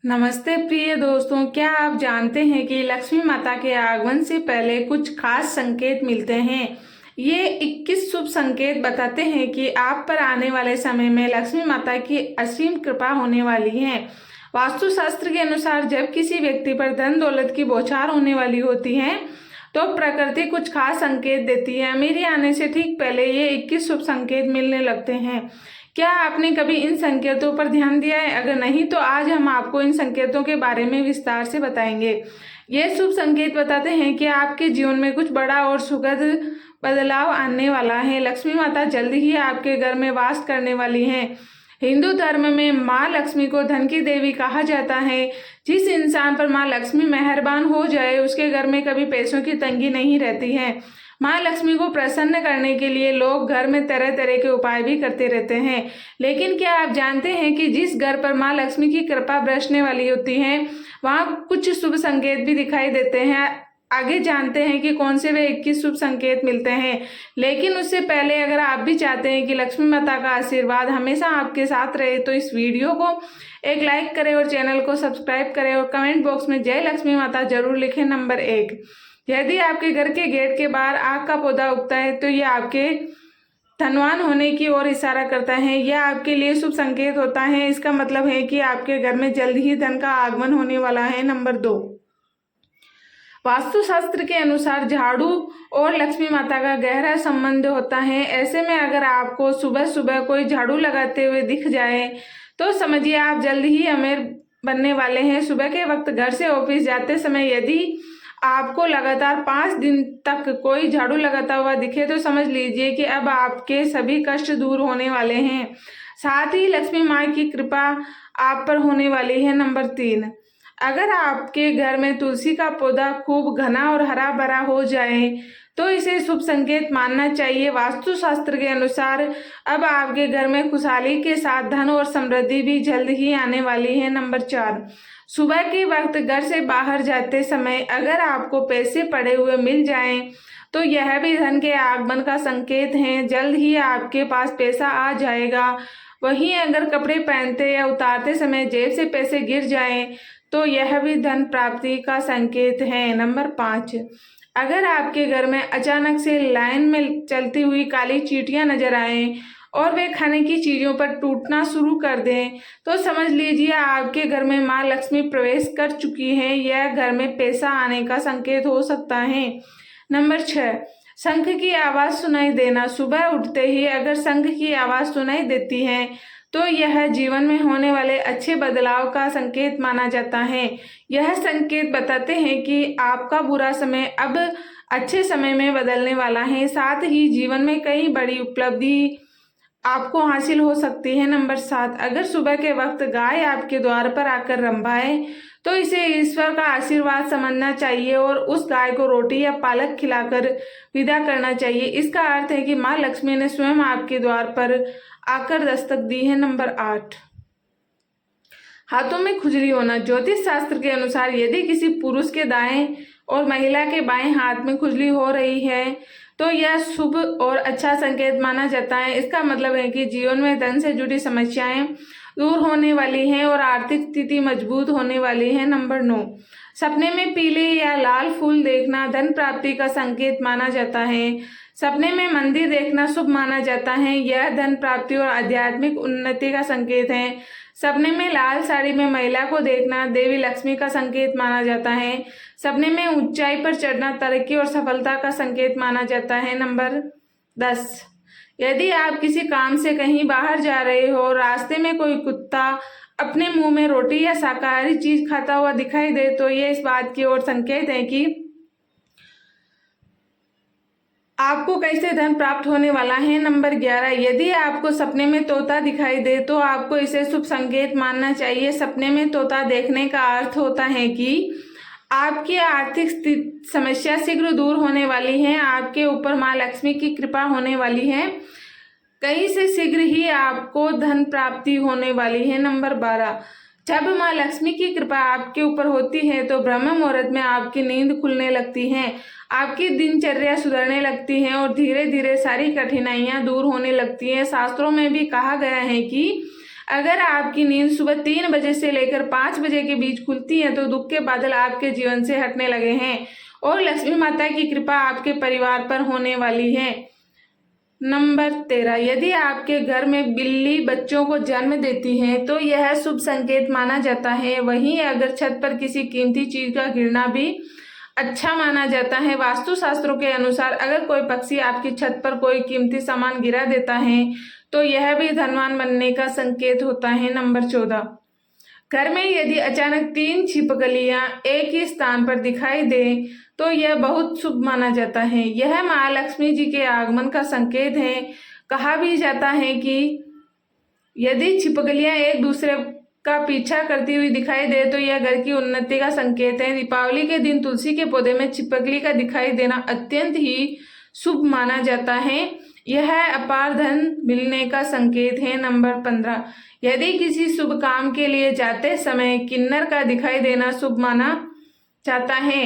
नमस्ते प्रिय दोस्तों, क्या आप जानते हैं कि लक्ष्मी माता के आगमन से पहले कुछ खास संकेत मिलते हैं। ये 21 शुभ संकेत बताते हैं कि आप पर आने वाले समय में लक्ष्मी माता की असीम कृपा होने वाली है। वास्तुशास्त्र के अनुसार जब किसी व्यक्ति पर धन दौलत की बौछार होने वाली होती है तो प्रकृति कुछ खास संकेत देती है। मेरे आने से ठीक पहले ये 21 शुभ संकेत मिलने लगते हैं। क्या आपने कभी इन संकेतों पर ध्यान दिया है? अगर नहीं तो आज हम आपको इन संकेतों के बारे में विस्तार से बताएंगे। ये शुभ संकेत बताते हैं कि आपके जीवन में कुछ बड़ा और सुखद बदलाव आने वाला है। लक्ष्मी माता जल्द ही आपके घर में वास करने वाली हैं। हिंदू धर्म में माँ लक्ष्मी को धन की देवी कहा जाता है। जिस इंसान पर माँ लक्ष्मी मेहरबान हो जाए उसके घर में कभी पैसों की तंगी नहीं रहती है। माँ लक्ष्मी को प्रसन्न करने के लिए लोग घर में तरह तरह के उपाय भी करते रहते हैं, लेकिन क्या आप जानते हैं कि जिस घर पर माँ लक्ष्मी की कृपा बरसने वाली होती है वहाँ कुछ शुभ संकेत भी दिखाई देते हैं। आगे जानते हैं कि कौन से वे 21 शुभ संकेत मिलते हैं, लेकिन उससे पहले अगर आप भी चाहते हैं कि लक्ष्मी माता का आशीर्वाद हमेशा आपके साथ रहे तो इस वीडियो को एक लाइक करें और चैनल को सब्सक्राइब करें और कमेंट बॉक्स में जय लक्ष्मी माता जरूर लिखें। नंबर 1, यदि आपके घर के गेट के बाहर आग का पौधा उगता है तो यह आपके धनवान होने की ओर इशारा करता है। यह आपके लिए शुभ संकेत होता है। इसका मतलब है कि आपके घर में जल्द ही धन का आगमन होने वाला है। नंबर 2, वास्तुशास्त्र के अनुसार झाड़ू और लक्ष्मी माता का गहरा संबंध होता है। ऐसे में अगर आपको सुबह सुबह कोई झाड़ू लगाते हुए दिख जाए तो समझिए आप जल्द ही अमीर बनने वाले हैं। सुबह के वक्त घर से ऑफिस जाते समय यदि आपको लगातार 5 दिन तक कोई झाड़ू लगाता हुआ दिखे तो समझ लीजिए कि अब आपके सभी कष्ट दूर होने वाले हैं। साथ ही लक्ष्मी माँ की कृपा आप पर होने वाली है। नंबर 3, अगर आपके घर में तुलसी का पौधा खूब घना और हरा भरा हो जाए तो इसे शुभ संकेत मानना चाहिए। वास्तुशास्त्र के अनुसार अब आपके घर में खुशहाली के साथ धन और समृद्धि भी जल्द ही आने वाली है। नंबर 4, सुबह के वक्त घर से बाहर जाते समय अगर आपको पैसे पड़े हुए मिल जाएं तो यह भी धन के आगमन का संकेत है। जल्द ही आपके पास पैसा आ जाएगा। वहीं अगर कपड़े पहनते या उतारते समय जेब से पैसे गिर जाएं तो यह भी धन प्राप्ति का संकेत है। नंबर 5, अगर आपके घर में अचानक से लाइन में चलती हुई काली चींटियां नजर आए और वे खाने की चीजों पर टूटना शुरू कर दें तो समझ लीजिए आपके घर में माँ लक्ष्मी प्रवेश कर चुकी हैं। यह घर में पैसा आने का संकेत हो सकता है। नंबर 6, शंख की आवाज सुनाई देना। सुबह उठते ही अगर शंख की आवाज सुनाई देती है तो यह जीवन में होने वाले अच्छे बदलाव का संकेत माना जाता है। यह संकेत बताते हैं कि आपका बुरा समय अब अच्छे समय में बदलने वाला है। साथ ही जीवन में कई बड़ी उपलब्धि आपको हासिल हो सकती है। नंबर 7, अगर सुबह के वक्त गाय आपके द्वार पर आकर रंभाए तो इसे ईश्वर का आशीर्वाद समझना चाहिए और उस गाय को रोटी या पालक खिलाकर विदा करना चाहिए। इसका अर्थ है कि माँ लक्ष्मी ने स्वयं आपके द्वार पर आकर दस्तक दी है। नंबर 8, हाथों में खुजली होना। ज्योतिष शास्त्र के अनुसार यदि किसी पुरुष के दाएं और महिला के बाएं हाथ में खुजली हो रही है तो यह शुभ और अच्छा संकेत माना जाता है। इसका मतलब है कि जीवन में धन से जुड़ी समस्याएं दूर होने वाली हैं और आर्थिक स्थिति मजबूत होने वाली है। नंबर 9, सपने में पीले या लाल फूल देखना धन प्राप्ति का संकेत माना जाता है। सपने में मंदिर देखना शुभ माना जाता है। यह धन प्राप्ति और आध्यात्मिक उन्नति का संकेत है। सपने में लाल साड़ी में महिला को देखना देवी लक्ष्मी का संकेत माना जाता है। सपने में ऊंचाई पर चढ़ना तरक्की और सफलता का संकेत माना जाता है। नंबर 10, यदि आप किसी काम से कहीं बाहर जा रहे हो रास्ते में कोई कुत्ता अपने मुंह में रोटी या शाकाहारी चीज खाता हुआ दिखाई दे तो ये इस बात की ओर संकेत है कि आपको कैसे धन प्राप्त होने वाला है। नंबर 11, यदि आपको सपने में तोता दिखाई दे तो आपको इसे शुभ संकेत मानना चाहिए। सपने में तोता देखने का अर्थ होता है कि आपकी आर्थिक समस्या शीघ्र दूर होने वाली है। आपके ऊपर माँ लक्ष्मी की कृपा होने वाली है। कहीं से शीघ्र ही आपको धन प्राप्ति होने वाली है। नंबर 12, जब माँ लक्ष्मी की कृपा आपके ऊपर होती है तो ब्रह्म मुहूर्त में आपकी नींद खुलने लगती है, आपकी दिनचर्या सुधरने लगती है और धीरे धीरे सारी कठिनाइयां दूर होने लगती हैं। शास्त्रों में भी कहा गया है कि अगर आपकी नींद सुबह 3 बजे से लेकर 5 बजे के बीच खुलती है तो दुख के बादल आपके जीवन से हटने लगे हैं और लक्ष्मी माता की कृपा आपके परिवार पर होने वाली है। नंबर 13, यदि आपके घर में बिल्ली बच्चों को जन्म देती है तो यह शुभ संकेत माना जाता है। वहीं अगर छत पर किसी कीमती चीज का गिरना भी अच्छा माना जाता है। वास्तु शास्त्रों के अनुसार अगर कोई पक्षी आपकी छत पर कोई कीमती सामान गिरा देता है तो यह भी धनवान बनने का संकेत होता है। नंबर 14, घर में यदि अचानक 3 छिपकलियां एक ही स्थान पर दिखाई दे तो यह बहुत शुभ माना जाता है। यह महालक्ष्मी जी के आगमन का संकेत है। कहा भी जाता है कि यदि छिपकलियां एक दूसरे का पीछा करती हुई दिखाई दे तो यह घर की उन्नति का संकेत है। दीपावली के दिन तुलसी के पौधे में छिपकली का दिखाई देना अत्यंत ही शुभ माना जाता है। यह अपार धन मिलने का संकेत है। नंबर 15, यदि किसी शुभ काम के लिए जाते समय किन्नर का दिखाई देना शुभ माना जाता है।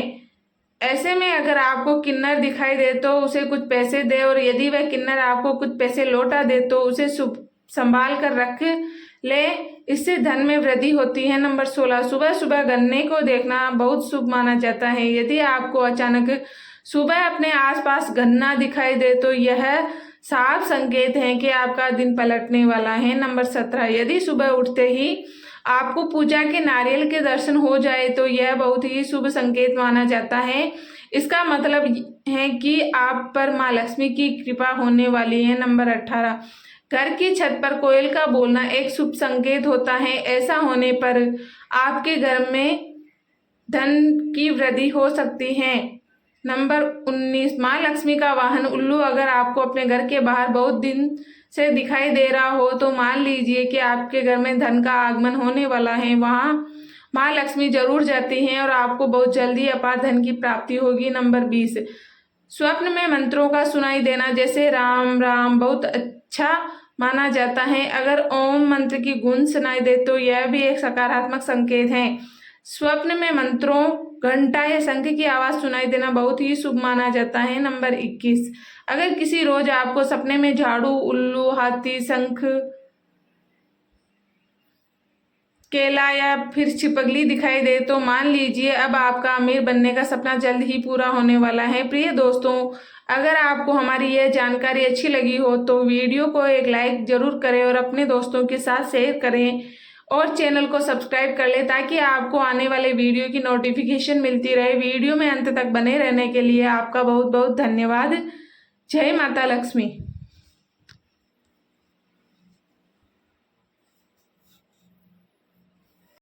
ऐसे में अगर आपको किन्नर दिखाई दे तो उसे कुछ पैसे दे और यदि वह किन्नर आपको कुछ पैसे लौटा दे तो उसे शुभ संभाल कर रख ले, इससे धन में वृद्धि होती है। नंबर 16, सुबह सुबह गन्ने को देखना बहुत शुभ माना जाता है। यदि आपको अचानक सुबह अपने आसपास गन्ना दिखाई दे तो यह साफ संकेत है कि आपका दिन पलटने वाला है। नंबर 17, यदि सुबह उठते ही आपको पूजा के नारियल के दर्शन हो जाए तो यह बहुत ही शुभ संकेत माना जाता है। इसका मतलब है कि आप पर माँ लक्ष्मी की कृपा होने वाली है। नंबर 18, घर की छत पर कोयल का बोलना एक शुभ संकेत होता है। ऐसा होने पर आपके घर में धन की वृद्धि हो सकती है। नंबर 19, माँ लक्ष्मी का वाहन उल्लू अगर आपको अपने घर के बाहर बहुत दिन से दिखाई दे रहा हो तो मान लीजिए कि आपके घर में धन का आगमन होने वाला है। वहाँ माँ लक्ष्मी जरूर जाती हैं और आपको बहुत जल्दी अपार धन की प्राप्ति होगी। नंबर 20, स्वप्न में मंत्रों का सुनाई देना जैसे राम राम बहुत अच्छा माना जाता है। अगर ओम मंत्र की गूंज सुनाई दे तो यह भी एक सकारात्मक संकेत है। स्वप्न में मंत्रों, घंटा या शंख की आवाज सुनाई देना बहुत ही शुभ माना जाता है। नंबर 21, अगर किसी रोज आपको सपने में झाड़ू, उल्लू, हाथी, शंख, केला या फिर छिपकली दिखाई दे तो मान लीजिए अब आपका अमीर बनने का सपना जल्द ही पूरा होने वाला है। प्रिय दोस्तों, अगर आपको हमारी यह जानकारी अच्छी लगी हो तो वीडियो को एक लाइक जरूर करें और अपने दोस्तों के साथ शेयर करें और चैनल को सब्सक्राइब कर लें ताकि आपको आने वाले वीडियो की नोटिफिकेशन मिलती रहे। वीडियो में अंत तक बने रहने के लिए आपका बहुत बहुत धन्यवाद। जय माता लक्ष्मी।